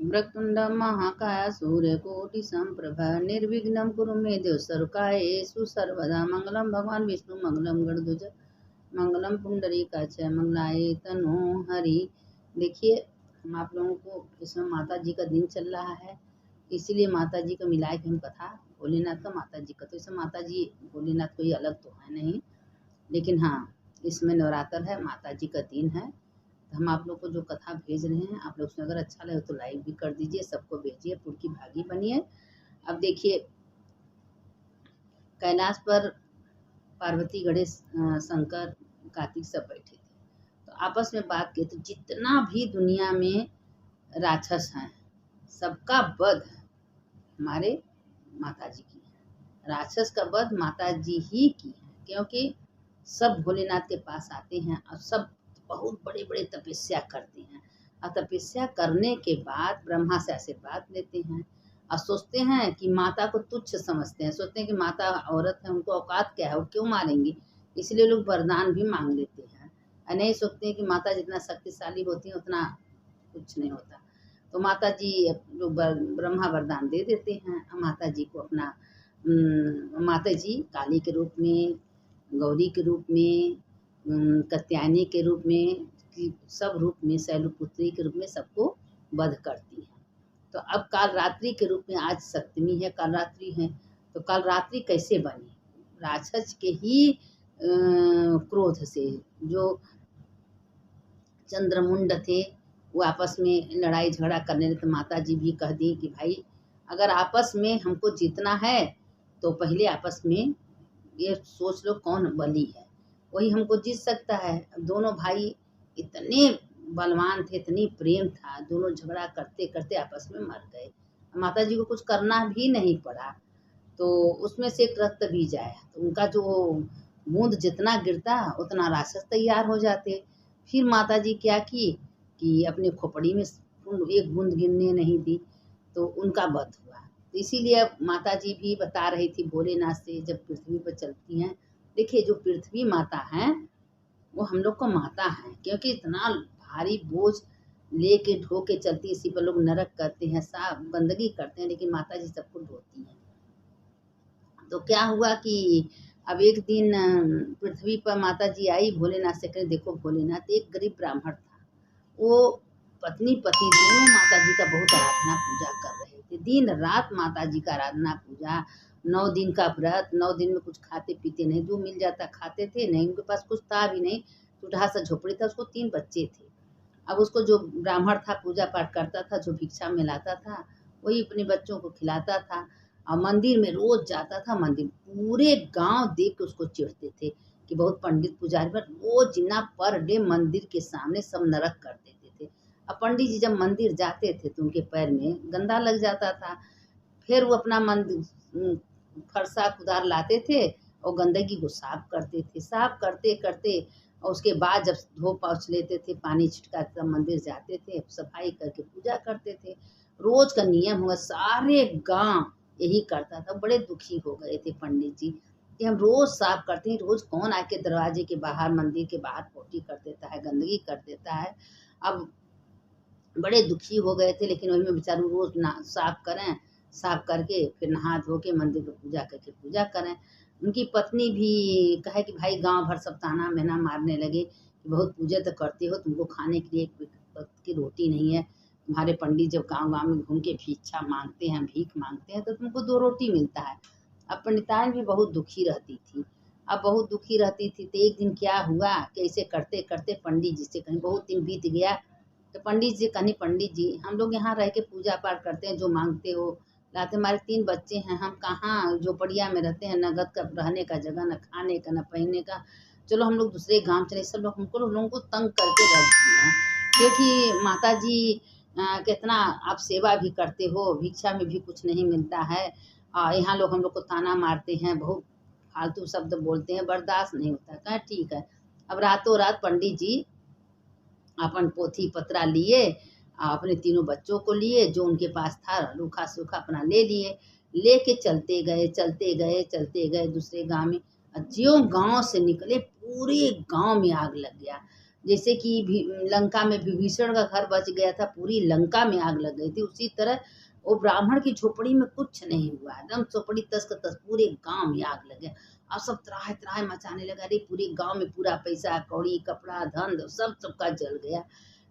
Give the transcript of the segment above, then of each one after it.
वक्रतुंड महाकाय सूर्यकोटि संप्रभा निर्विघ्नं कुरु मे देव सर्वकार्येषु सर्वदा मंगलम भगवान विष्णु मंगलम गणध्वज मंगलम पुंडरीकाक्ष मंगलाय तनो हरि। देखिए, हम आप लोगों को इसमें माता जी का दिन चल रहा है, इसीलिए माता जी को मिला के हम कथा भोलेनाथ का माता जी का, तो इसमें माता जी भोलेनाथ कोई अलग तो है नहीं, लेकिन हाँ इसमें नवरात्र है, माता जी का दिन है। तो हम आप लोग को जो कथा भेज रहे हैं, आप लोग से अगर अच्छा लगे तो लाइक भी कर दीजिए, सबको भेजिए, पुरकी भागी बनिए। अब देखिए, कैलाश पर पार्वती गणेश शंकर कार्तिक सब बैठे थे, तो आपस में बात की तो जितना भी दुनिया में राक्षस हैं सबका वध हमारे माता जी की है। राक्षस का वध माता जी ही की है, क्योंकि सब भोलेनाथ के पास आते हैं और सब बहुत बड़े बड़े तपस्या करते हैं, और तपस्या करने के बाद ब्रह्मा से आशीर्वाद लेते हैं और सोचते हैं कि माता को तुच्छ समझते हैं, सोचते हैं कि माता औरत है, उनको औकात क्या है, वो क्यों मारेंगी, इसलिए लोग वरदान भी मांग लेते हैं और नहीं सोचते हैं कि माता जितना शक्तिशाली होती है उतना कुछ नहीं होता। तो माता जी जो ब्रह्मा वरदान दे देते हैं, माता जी को अपना माता जी काली के रूप में, गौरी के रूप में, कात्यायनी के रूप में, सब रूप में, शैलपुत्री के रूप में सबको वध करती है। तो अब काल रात्रि के रूप में, आज सप्तमी है, काल रात्रि है, तो काल रात्रि कैसे बनी? राक्षस के ही क्रोध से, जो चंद्रमुंड थे वो आपस में लड़ाई झगड़ा करने लगे, तो माता जी भी कह दी कि भाई अगर आपस में हमको जीतना है तो पहले आपस में ये सोच लो कौन बली है, वही हमको जीत सकता है। दोनों भाई इतने बलवान थे, इतनी प्रेम था, दोनों झगड़ा करते करते आपस में मर गए। माता जी को कुछ करना भी नहीं पड़ा, तो उसमें से एक रक्त भी जाए, तो उनका जो बूंद जितना गिरता उतना राक्षस तैयार हो जाते। फिर माता जी क्या की कि अपने खोपड़ी में एक बूंद गिरने नहीं दी, तो उनका वध हुआ। तो इसीलिए अब माता जी भी बता रही थी भोलेनाथ से, जब पृथ्वी पर चलती हैं, देखिए जो पृथ्वी माता हैं वो हम लोग को माता हैं, क्योंकि इतना भारी बोझ लेके ढो के चलती, इसी पर लोग नरक करते हैं, साफ बंदगी करते हैं, लेकिन माता जी सबको ढोती हैं। तो क्या हुआ कि अब एक दिन पृथ्वी पर माता जी आई, भोलेनाथ से कहे देखो भोलेनाथ, एक गरीब ब्राह्मण था, वो पत्नी पति दोनों माता जी का बहुत आराधना पूजा कर रहे थे, दिन रात माता जी का आराधना पूजा, 9 दिन का व्रत, 9 दिन में कुछ खाते पीते नहीं, जो मिल जाता खाते थे, नहीं उनके पास कुछ था भी नहीं, टूटहा सा झोपड़ी था, उसको 3 बच्चे थे। अब उसको जो ब्राह्मण था पूजा पाठ करता था, जो भिक्षा में लाता था वही अपने बच्चों को खिलाता था, और मंदिर में रोज जाता था। मंदिर पूरे गांव देख के उसको चिढ़ते थे कि बहुत पंडित पुजारी, पर रोज ना पर डे मंदिर के सामने सब नरक कर देते थे। अब पंडित जी जब मंदिर जाते थे तो उनके पैर में गंदा लग जाता था, फिर वो अपना मंदिर फरसा कुदार लाते थे और गंदगी को साफ करते थे, साफ करते करते और उसके बाद जब धो पोंछ लेते थे, पानी छिटका तब मंदिर जाते थे, सफाई करके पूजा करते थे। रोज का नियम हुआ, सारे गांव यही करता था। बड़े दुखी हो गए थे पंडित जी कि हम रोज साफ करते हैं, रोज कौन आके दरवाजे के बाहर, मंदिर के बाहर पोटी कर देता है, गंदगी कर देता है। अब बड़े दुखी हो गए थे, लेकिन वही में बेचारू रोज ना साफ करें, साफ करके फिर नहा धो के मंदिर पर पूजा करके पूजा करें। उनकी पत्नी भी कहे कि भाई गांव भर सब ताना मेहना मारने लगे कि बहुत पूजा तो करते हो, तुमको खाने के लिए एक वक्त की रोटी नहीं है, तुम्हारे पंडित जब गांव गांव में घूम के भिक्षा मांगते हैं, भीख मांगते हैं, तो तुमको 2 रोटी मिलता है। अब पंडिताइन भी बहुत दुखी रहती थी, अब बहुत दुखी रहती थी, तो एक दिन क्या हुआ कि ऐसे करते करते पंडित जी से कहीं बहुत दिन बीत गया, तो पंडित जी कहनी पंडित जी हम लोग यहाँ रह के पूजा पाठ करते हैं, जो मांगते हो लाते, हमारे 3 बच्चे हैं, हम कहाँ झोपड़िया में रहते हैं, नगद का रहने का जगह, न खाने का न पहनने का, चलो हम लोग दूसरे गांव चले। सब लोग हमको लोगों को तंग करके रख दिए हैं, क्योंकि माता जी कितना आप सेवा भी करते हो, भिक्षा में भी कुछ नहीं मिलता है, यहाँ लोग हम लोग को ताना मारते हैं, बहुत फालतू शब्द बोलते हैं, बर्दाश्त नहीं होता। कहा ठीक है। अब रातों रात पंडित जी अपन पोथी पत्रा लिए, अपने 3 बच्चों को लिए, जो उनके पास था रूखा सूखा अपना ले लिए, लेके चलते गए चलते गए चलते गए दूसरे गांव में। ज्यों गांव से निकले पूरे गांव में आग लग गया, जैसे कि लंका में विभीषण का घर बच गया था, पूरी लंका में आग लग गई थी, उसी तरह वो ब्राह्मण की झोपड़ी में कुछ नहीं हुआ, एकदम झोपड़ी तस का तस, पूरे गांव में आग लग गया। और सब त्राह त्राह मचाने लगा, अरे पूरे गांव में पूरा पैसा कौड़ी कपड़ा धन सब सबका जल गया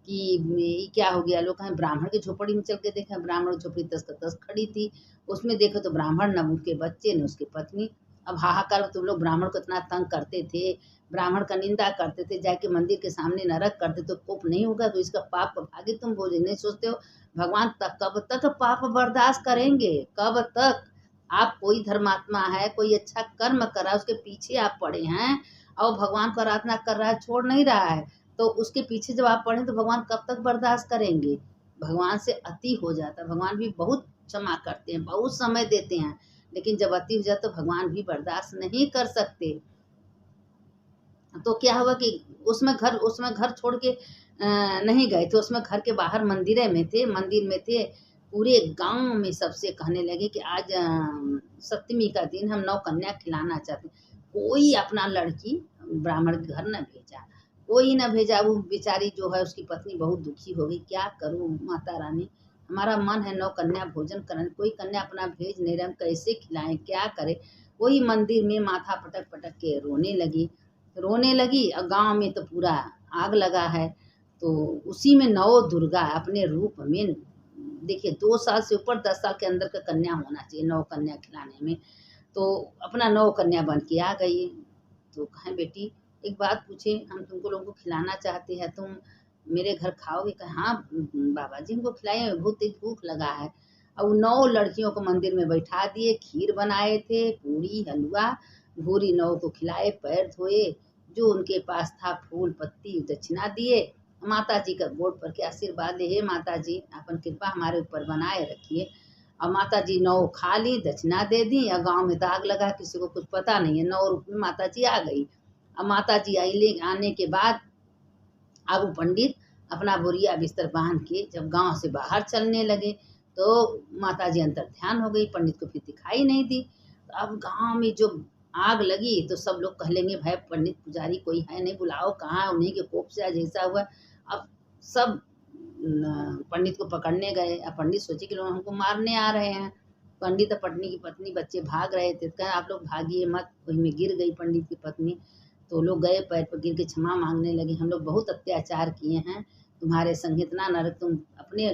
कि ये क्या हो गया। लोग कहें ब्राह्मण की झोपड़ी में चल के देखा, ब्राह्मण की झोपड़ी तस का तस खड़ी थी, उसमें देखो तो ब्राह्मण न उसके बच्चे न उसकी पत्नी। अब हाहाकार, तुम लोग ब्राह्मण को इतना तंग करते थे, ब्राह्मण का निंदा करते थे, जाके मंदिर के सामने नरक करते, तो कोप नहीं होगा, तो इसका पाप भागी तुम बोझ नहीं सोचते हो। भगवान तक कब तक पाप बर्दाश्त करेंगे, कब तक। आप कोई धर्मात्मा है, कोई अच्छा कर्म कर रहा है, उसके पीछे आप पड़े हैं और भगवान को आराधना कर रहा है, छोड़ नहीं रहा है, तो उसके पीछे जब आप पड़े तो भगवान कब तक बर्दाश्त करेंगे। भगवान से अति हो जाता है, भगवान भी बहुत क्षमा करते हैं, बहुत समय देते हैं, लेकिन जब अति हो जाए तो भगवान भी बर्दाश्त नहीं कर सकते। तो क्या हुआ कि उसमें घर छोड़ के नहीं गए थे, उसमें घर के बाहर मंदिर में थे। पूरे गांव में सबसे कहने लगे कि आज सप्तमी का दिन हम 9 कन्या खिलाना चाहते हैं। कोई अपना लड़की ब्राह्मण के घर न भेजा, कोई न भेजा। वो बेचारी जो है उसकी पत्नी बहुत दुखी हो गई, क्या करूं माता रानी, हमारा मन है 9 कन्या भोजन करने, कोई कन्या अपना भेज नहीं रहा, हम कैसे खिलाएं, क्या करें। वही मंदिर में माथा पटक पटक के रोने लगी और गांव में तो पूरा आग लगा है। तो उसी में 9 दुर्गा अपने रूप में, देखिए 2 साल से ऊपर 10 साल के अंदर का कन्या होना चाहिए 9 कन्या खिलाने में, तो अपना 9 कन्या बन के आ गई। तो कहें बेटी एक बात पूछे, हम तुमको लोगों को खिलाना चाहते हैं, तुम मेरे घर खाओगे। कहे हाँ बाबा जी हमको खिलाइए, बहुत तेज भूख लगा है। और 9 लड़कियों को मंदिर में बैठा दिए, खीर बनाए थे, पूरी हलवा भूरी, 9 को खिलाए, पैर धोए, जो उनके पास था फूल पत्ती दक्षिणा दिए, माता जी का गोड़ पर के आशीर्वाद ले, हे माता जी अपन कृपा हमारे ऊपर बनाए रखिए। और माता जी 9 खा ली, दक्षिणा दे दी, और गांव में तो आग लगा, किसी को कुछ पता नहीं है, 9 रूप में माता जी आ गई। अब माता जी आने के बाद अब वो पंडित अपना बोरिया बिस्तर बांध के जब गांव से बाहर चलने लगे, तो माता जी अंतर ध्यान हो गई, पंडित को फिर दिखाई नहीं दी। तो अब गांव में जो आग लगी तो सब लोग कह लेंगे भाई पंडित पुजारी कोई है नहीं, बुलाओ, कहाँ उन्हीं के कोप से आज ऐसा हुआ। अब सब पंडित को पकड़ने गए। अब पंडित सोचे कि लोग हमको मारने आ रहे हैं। पंडित और पत्नी की पत्नी बच्चे भाग रहे थे, कहा आप लोग भागिए मत, वही में गिर गई पंडित की पत्नी। तो लोग गए, पैर पर गिर के क्षमा मांगने लगे, हम लोग बहुत अत्याचार किए हैं तुम्हारे संग, इतना नरक, तुम अपने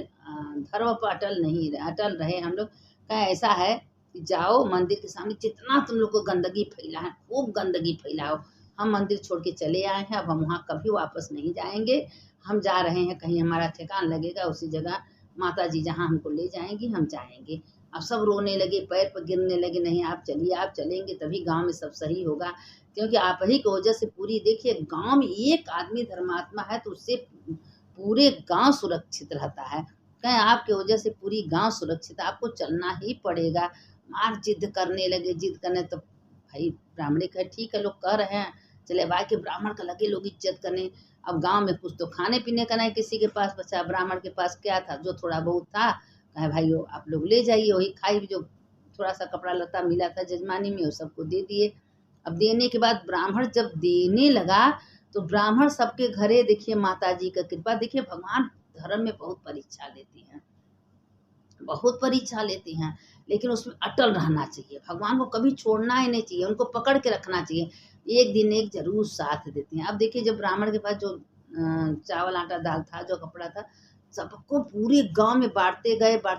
धर्म पर अटल रहे। हम लोग कहा ऐसा है कि जाओ मंदिर के सामने जितना तुम लोग को गंदगी फैला है खूब गंदगी फैलाओ, हम मंदिर छोड़ के चले आए हैं, अब हम वहाँ कभी वापस नहीं जाएंगे, हम जा रहे हैं कहीं हमारा ठिकान लगेगा उसी जगह, माता जी जहाँ हमको ले जाएंगी हम जाएंगे। अब सब रोने लगे, पैर पर गिरने लगे, नहीं आप चलिए, आप चलेंगे तभी गांव में सब सही होगा, क्योंकि आप ही की वजह से पूरी, देखिए गांव में एक आदमी धर्मात्मा है तो उससे पूरे गांव सुरक्षित रहता है। कहें आपकी वजह से पूरी गांव सुरक्षित है, आपको चलना ही पड़ेगा। मार जिद करने लगे, जिद करने तो भाई ब्राह्मणी कहे ठीक है लोग कह रहे हैं, चले भाई के ब्राह्मण का लगे लोग इज्जत करने। अब गांव में कुछ तो खाने पीने का नहीं किसी के पास बचा, ब्राह्मण के पास क्या था, जो थोड़ा बहुत था कहे भाई आप लोग ले जाइए, वही खाई, जो थोड़ा सा कपड़ा लता मिला था जजमानी में वो सबको दे दिए। अब देने के बाद ब्राह्मण जब देने लगा तो ब्राह्मण सबके घरे, देखिए माता जी का कृपा, देखिए भगवान धर्म में बहुत परीक्षा लेती हैं, बहुत परीक्षा लेती हैं, लेकिन उसमें अटल रहना चाहिए, भगवान को कभी छोड़ना ही नहीं चाहिए, उनको पकड़ के रखना चाहिए, एक दिन एक जरूर साथ देते हैं। अब देखिए जब ब्राह्मण के पास जो चावल आटा दाल था, जो कपड़ा था, सबको पूरे गांव में बांटते,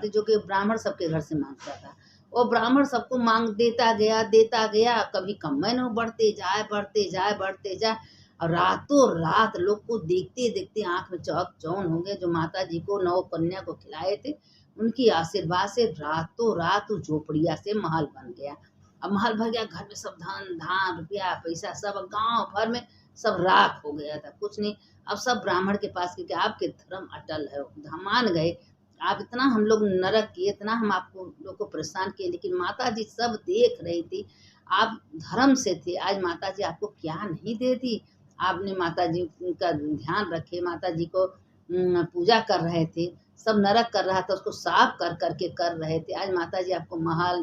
जो कि ब्राह्मण सबके घर से मांगता था, वो ब्राह्मण सबको मांग देता गया, कभी कम में न बढ़ते जाए। और रातों रात लोग को देखते देखते आंख में चौक चौन हो गए, जो माता जी को 9 कन्या को खिलाए थे उनकी आशीर्वाद से रातों रात झोपड़िया से महल बन गया। अब महल भर गया, घर में सब धन धान रुपया पैसा सब गांव भर में सब राख हो गया था, कुछ नहीं। अब सब ब्राह्मण के पास, क्योंकि आपके धर्म अटल है, मान गए, आप इतना हम लोग नरक किए, इतना हम आपको लोग को परेशान किए, लेकिन माता जी सब देख रही थी, आप धर्म से थे, आज माता जी आपको क्या नहीं देती। आपने माता जी का ध्यान रखे, माता जी को पूजा कर रहे थे, सब नरक कर रहा था उसको साफ कर करके कर रहे थे, आज माता जी आपको महल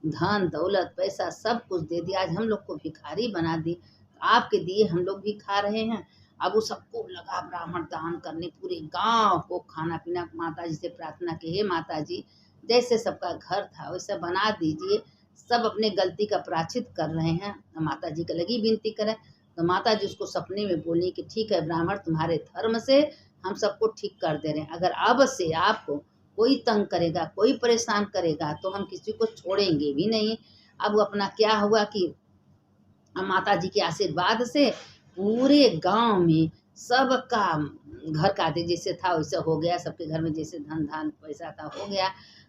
धन दौलत पैसा सब कुछ दे दिया, आज हम लोग को भिखारी बना दी, आपके दिए हम लोग भी खा रहे हैं। अब वो सबको लगा ब्राह्मण दान करने, पूरे गांव को खाना पीना। माता जी से प्रार्थना की, हे माता जी, जैसे सबका घर था वैसा बना दीजिए। सब अपने गलती का प्रायश्चित कर रहे हैं। तो माता जी का लगी विनती करें, तो माता जी उसको सपने में बोली कि ठीक है ब्राह्मण, तुम्हारे धर्म से हम सबको ठीक कर दे रहे हैं। अगर अब से आपको कोई तंग करेगा, कोई परेशान करेगा, तो हम किसी को छोड़ेंगे भी नहीं। अब अपना क्या हुआ कि माता जी के आशीर्वाद से पूरे गांव में सबका घर का आदि जैसे था वैसे हो गया। सबके घर में जैसे धन धान पैसा था हो गया।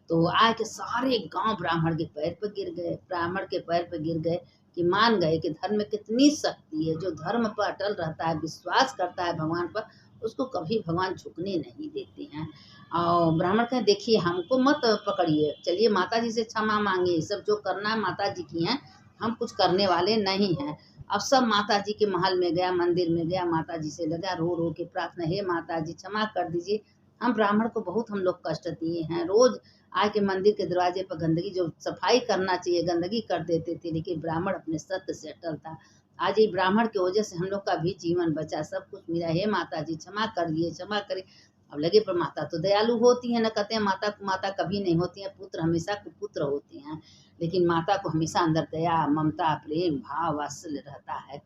तो आए के सारे गांव ब्राह्मण के पैर पर गिर गए, ब्राह्मण के पैर पर गिर गए कि मान गए कि धर्म में कितनी शक्ति है। जो धर्म पर अटल रहता है, विश्वास करता है भगवान पर, उसको कभी भगवान झुकने नहीं देते हैं। और ब्राह्मण कहे देखिए हमको मत पकड़िए, चलिए माता जी से क्षमा मांगिए, ये सब जो करना है माता जी की हैं, हम कुछ करने वाले नहीं हैं। अब सब माता जी के महल में गया, मंदिर में गया, माता जी से लगा रो रो के प्रार्थना, हे माता जी क्षमा कर दीजिए, हम ब्राह्मण को बहुत हम लोग कष्ट दिए हैं। रोज आके मंदिर के दरवाजे पर गंदगी, जो सफाई करना चाहिए गंदगी कर देते थे, लेकिन ब्राह्मण अपने सत्य से अटल था। आज ये ब्राह्मण की वजह से हम लोग का भी जीवन बचा, सब कुछ मिला, हे माता जी क्षमा करिए, क्षमा करिए। अब लगे पर माता तो दयालु होती है, न कहते हैं माता को माता कभी नहीं होती है, पुत्र हमेशा कुपुत्र होते हैं। लेकिन माता को हमेशा अंदर दया, ममता, प्रेम भाव, वात्सल्य रहता है।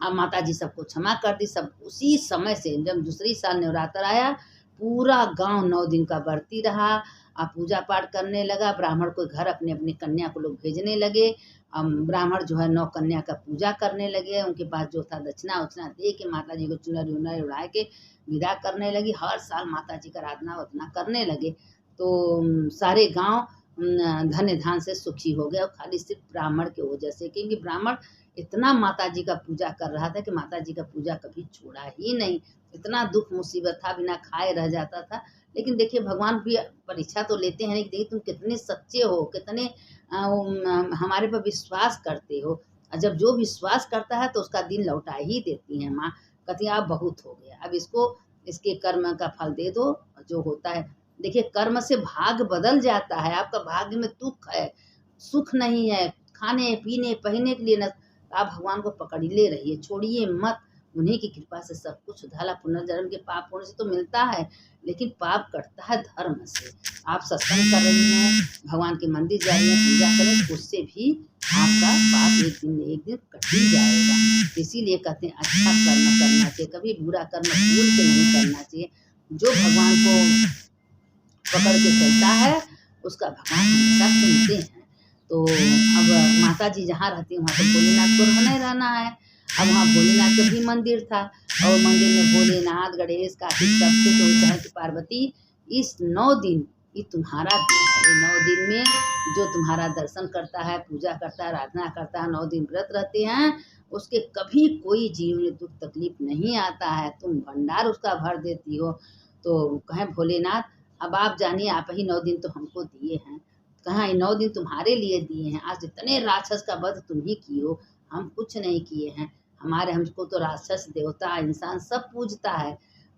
अब माता जी सबको क्षमा कर दी। सब उसी समय से जब दूसरी साल नवरात्र आया, पूरा गांव 9 दिन का बरती रहा। अब पूजा पाठ करने लगा, ब्राह्मण को घर अपने अपने कन्या को लोग भेजने लगे। ब्राह्मण जो है 9 कन्या का पूजा करने लगे, उनके पास जो था दक्षिणा उछना दे के माता जी को चुनरी उनरी उड़ा के विदा करने लगी। हर साल माता जी का आराधना वाधना करने लगे। तो सारे गांव धन्य धान से सुखी हो गया, खाली सिर्फ ब्राह्मण की वजह से, क्योंकि ब्राह्मण इतना माता जी का पूजा कर रहा था कि माता जी का पूजा कभी छोड़ा ही नहीं। इतना दुख मुसीबत था, बिना खाए रह जाता था। लेकिन देखिए भगवान भी परीक्षा तो लेते हैं कि देखिए तुम कितने सच्चे हो, कितने हमारे पर विश्वास करते हो। और जब जो विश्वास करता है तो उसका दिन लौटा ही देती है माँ। कहती है आप बहुत हो गया, अब इसको इसके कर्म का फल दे दो जो होता है। देखिए कर्म से भाग्य बदल जाता है। आपका भाग्य में दुख है, सुख नहीं है, खाने पीने पहनने के लिए न, आप भगवान को पकड़ ले रहिए, छोड़िए मत। उन्हीं की कृपा से सब कुछ उधाला। पुनर्जन्म के पाप होने से तो मिलता है, लेकिन पाप कटता है धर्म से। आप सत्संग कर रही हैं, भगवान के मंदिर जा रही हैं, पूजा करें, उससे भी आपका पाप एक दिन कट ही जाएगा। इसीलिए कहते हैं अच्छा कर्म करना चाहिए, कभी बुरा कर्म भूल के नहीं करना चाहिए। जो भगवान को पकड़ के चलता है उसका भगवान हमेशा सुनते हैं। तो अब माता जी जहाँ रहती है वहाँ तो भोलेनाथ को रहना ही रहना है। अब वहाँ भोलेनाथ का भी मंदिर था, और मंदिर में भोलेनाथ, गणेश, कार्तिक सबके तो कहे कि पार्वती इस 9 दिन ये तुम्हारा दिन है। 9 दिन में जो तुम्हारा दर्शन करता है, पूजा करता है, आराधना करता है, 9 दिन व्रत रहते हैं, उसके कभी कोई जीवन में दुख तकलीफ नहीं आता है। तुम भंडार उसका भर देती हो। तो कहें भोलेनाथ अब आप जानिए, आप ही 9 दिन तो हमको दिए हैं। कहाँ ये 9 दिन तुम्हारे लिए दिए हैं। आज इतने राक्षस का वध तुम ही किए हो, हम कुछ नहीं किए हैं। हमको तो राक्षस देवता इंसान सब पूजता है।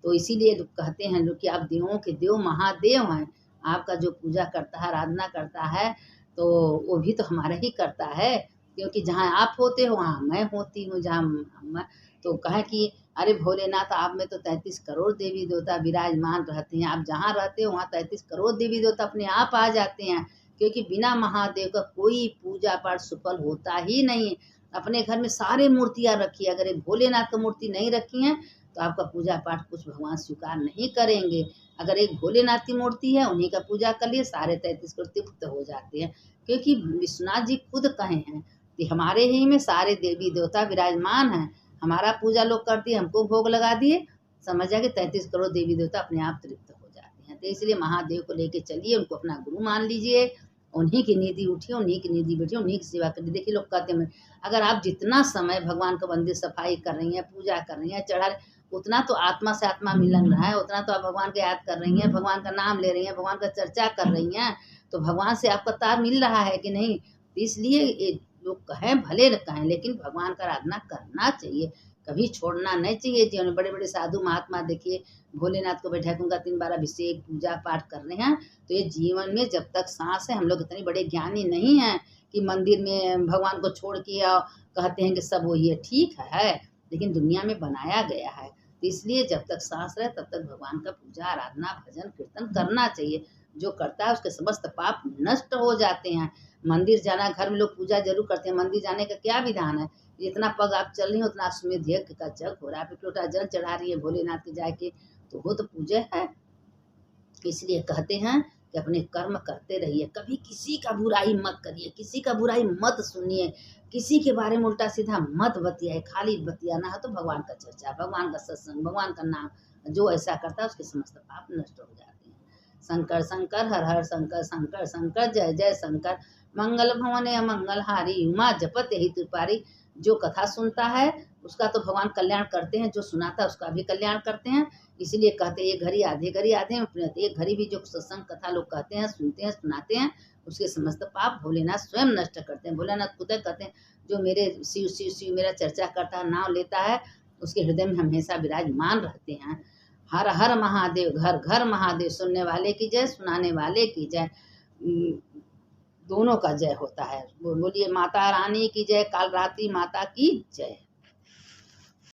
तो इसीलिए कहते हैं लोग कि आप देवों के देव महादेव हैं। आपका जो पूजा करता है, आराधना करता है, तो वो भी तो हमारा ही करता है, क्योंकि जहाँ आप होते हो वहाँ मैं होती हूँ। तो कहे कि अरे भोलेनाथ आप में तो 33 करोड़ देवी देवता विराजमान रहते हैं। आप जहाँ रहते हो वहाँ 33 करोड़ देवी देवता अपने आप आ जाते हैं, क्योंकि बिना महादेव का कोई पूजा पाठ सफल होता ही नहीं। अपने घर में सारे मूर्तियाँ रखिए, अगर एक भोलेनाथ की मूर्ति नहीं रखी हैं तो आपका पूजा पाठ कुछ भगवान स्वीकार नहीं करेंगे। अगर एक भोलेनाथ की मूर्ति है, उन्हीं का पूजा कर लिए, सारे 33 करोड़ तृप्त हो जाते हैं। क्योंकि विश्वनाथ जी खुद कहे हैं कि हमारे ही में सारे देवी देवता विराजमान हैं, हमारा पूजा लोग कर दिए, हमको भोग लगा दिए, समझ जाए कि 33 करोड़ देवी देवता अपने आप तृप्त हो जाते हैं। तो इसलिए महादेव को लेके चलिए, उनको अपना गुरु मान लीजिए, उन्हीं की निधि उठिए, उन्हीं की निधि बैठिए, उन्हीं की सेवा करिए। देखिए लोग कहते हैं अगर आप जितना समय भगवान का मंदिर सफाई कर रही हैं, पूजा कर रही हैं, चढ़ा उतना तो आत्मा से आत्मा मिलन रहा है, उतना तो आप भगवान को याद कर रही हैं, भगवान का नाम ले रही हैं, भगवान का चर्चा कर रही हैं, तो भगवान से आपका तार मिल रहा है कि नहीं। इसलिए लोग कहें भले कहें, लेकिन भगवान का आराधना करना चाहिए, कभी छोड़ना नहीं चाहिए। जीवन में बड़े बड़े साधु महात्मा देखिए भोलेनाथ को बैठा के उनका 3 बार अभिषेक पूजा पाठ कर रहे हैं। तो ये जीवन में जब तक सांस है, हम लोग इतने बड़े ज्ञानी नहीं हैं कि मंदिर में भगवान को छोड़ के कहते हैं कि सब वही है। ठीक है, लेकिन दुनिया में बनाया गया है। तो इसलिए जब तक सांस रहे तब तक भगवान का पूजा आराधना भजन कीर्तन करना चाहिए। जो करता है उसके समस्त पाप नष्ट हो जाते हैं। मंदिर जाना, घर में लोग पूजा जरूर करते हैं, मंदिर जाने का क्या विधान है? जितना पग आप चल रही हो उतना अश्वमेध यज्ञ का जग हो रहा है। आप एक लोटा जल चढ़ा रही है भोलेनाथ के जाके, तो वो तो पूजा है। इसलिए कहते हैं कि अपने कर्म करते रहिए, कभी किसी का बुराई मत करिए, किसी का बुराई मत सुनिए, किसी के बारे में उल्टा सीधा मत बतियाए। खाली बतियाना है तो भगवान का चर्चा, भगवान का सत्संग, भगवान का नाम। जो ऐसा करता है उसके समस्त पाप नष्ट हो जाते हैं। शंकर शंकर हर हर शंकर, शंकर शंकर जय जय शंकर। मंगल भवने अमंगल हारी, उमा जपत यही त्रिपारी। जो कथा सुनता है उसका तो भगवान कल्याण करते हैं, जो सुनाता है उसका भी कल्याण करते हैं। इसलिए कहते हैं एक घड़ी आधे में पुण्य। एक घड़ी भी जो सत्संग कथा लोग कहते हैं, सुनते हैं, सुनाते हैं, उसके समस्त पाप भोलेनाथ स्वयं नष्ट करते हैं। भोलेनाथ खुद कहते हैं जो मेरे शिव शिव शिव मेरा चर्चा करता है, नाम लेता है, उसके हृदय में हमेशा विराजमान रहते हैं। हर हर महादेव, घर घर महादेव। सुनने वाले की जय, सुनाने वाले की जय, दोनों का जय होता है। बोलिए माता रानी की जय, काल रात्रि माता की जय।